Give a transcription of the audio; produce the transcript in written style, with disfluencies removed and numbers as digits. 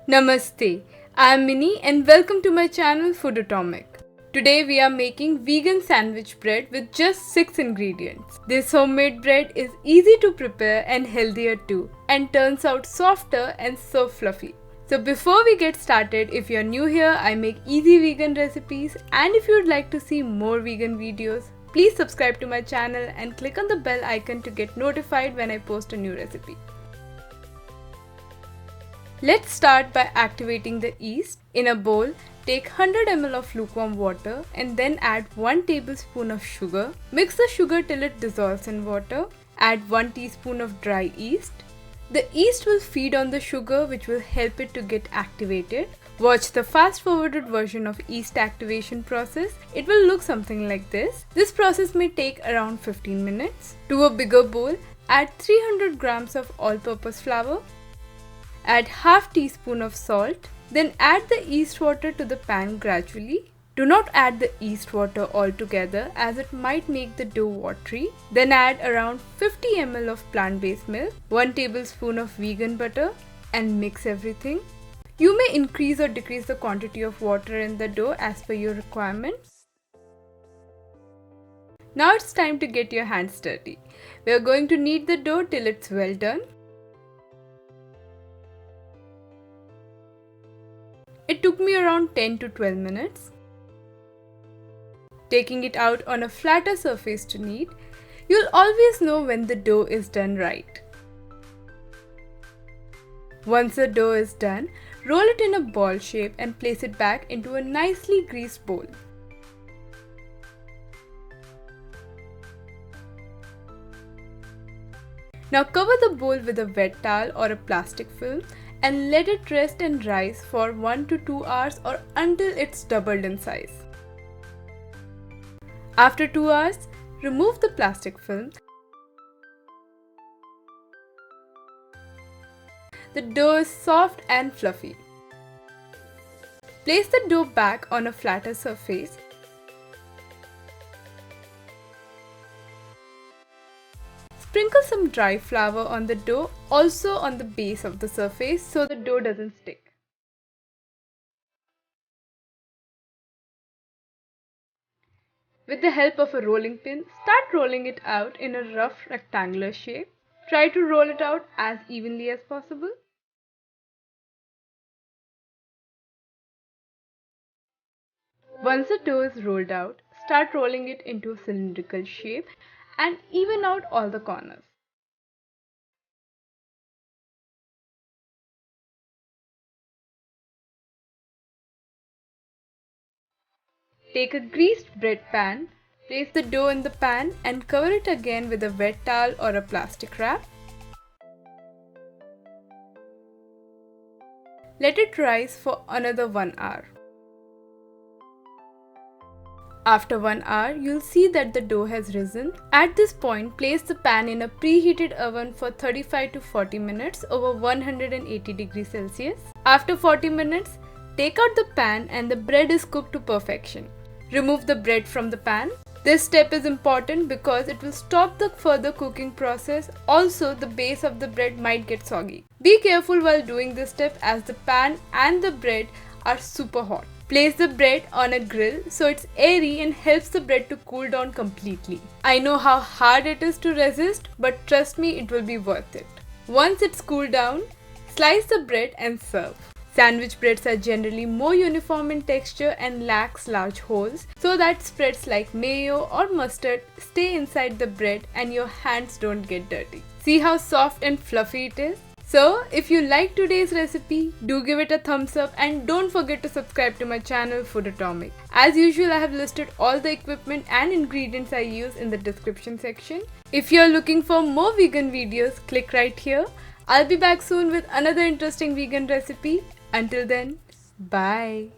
Namaste, I am Mini and welcome to my channel Food Atomic. Today we are making vegan sandwich bread with just 6 ingredients. This homemade bread is easy to prepare and healthier too, and turns out softer and so fluffy. So before we get started, if you are new here, I make easy vegan recipes, and if you would like to see more vegan videos, please subscribe to my channel and click on the bell icon to get notified when I post a new recipe. Let's start by activating the yeast. In a bowl, take 100 ml of lukewarm water and then add 1 tablespoon of sugar. Mix the sugar till it dissolves in water. Add 1 teaspoon of dry yeast. The yeast will feed on the sugar, which will help it to get activated. Watch the fast-forwarded version of yeast activation process. It will look something like this. This process may take around 15 minutes. To a bigger bowl, add 300 grams of all-purpose flour. Add half teaspoon of salt. Then add the yeast water to the pan gradually. Do not add the yeast water all together as it might make the dough watery. Then add around 50 ml of plant-based milk, 1 tablespoon of vegan butter, and mix everything. You may increase or decrease the quantity of water in the dough as per your requirements. Now it's time to get your hands dirty. We are going to knead the dough till it's well done. It took me around 10 to 12 minutes. Taking it out on a flatter surface to knead, you'll always know when the dough is done right. Once the dough is done, roll it in a ball shape and place it back into a nicely greased bowl. Now cover the bowl with a wet towel or a plastic film and let it rest and rise for 1 to 2 hours or until it's doubled in size. After 2 hours, remove the plastic film. The dough is soft and fluffy. Place the dough back on a flatter surface. Sprinkle some dry flour on the dough, also on the base of the surface, so the dough doesn't stick. With the help of a rolling pin, start rolling it out in a rough rectangular shape. Try to roll it out as evenly as possible. Once the dough is rolled out, start rolling it into a cylindrical shape and even out all the corners. Take a greased bread pan, place the dough in the pan and cover it again with a wet towel or a plastic wrap. Let it rise for another 1 hour. After 1 hour, you'll see that the dough has risen. At this point, place the pan in a preheated oven for 35 to 40 minutes over 180 degrees Celsius. After 40 minutes, take out the pan and the bread is cooked to perfection. Remove the bread from the pan. This step is important because it will stop the further cooking process. Also, the base of the bread might get soggy. Be careful while doing this step as the pan and the bread are super hot. Place the bread on a grill so it's airy and helps the bread to cool down completely. I know how hard it is to resist, but trust me, it will be worth it. Once it's cooled down, slice the bread and serve. Sandwich breads are generally more uniform in texture and lacks large holes, so that spreads like mayo or mustard stay inside the bread and your hands don't get dirty. See how soft and fluffy it is? So, if you like today's recipe, do give it a thumbs up and don't forget to subscribe to my channel Food Atomic. As usual, I have listed all the equipment and ingredients I use in the description section. If you are looking for more vegan videos, click right here. I'll be back soon with another interesting vegan recipe. Until then, bye.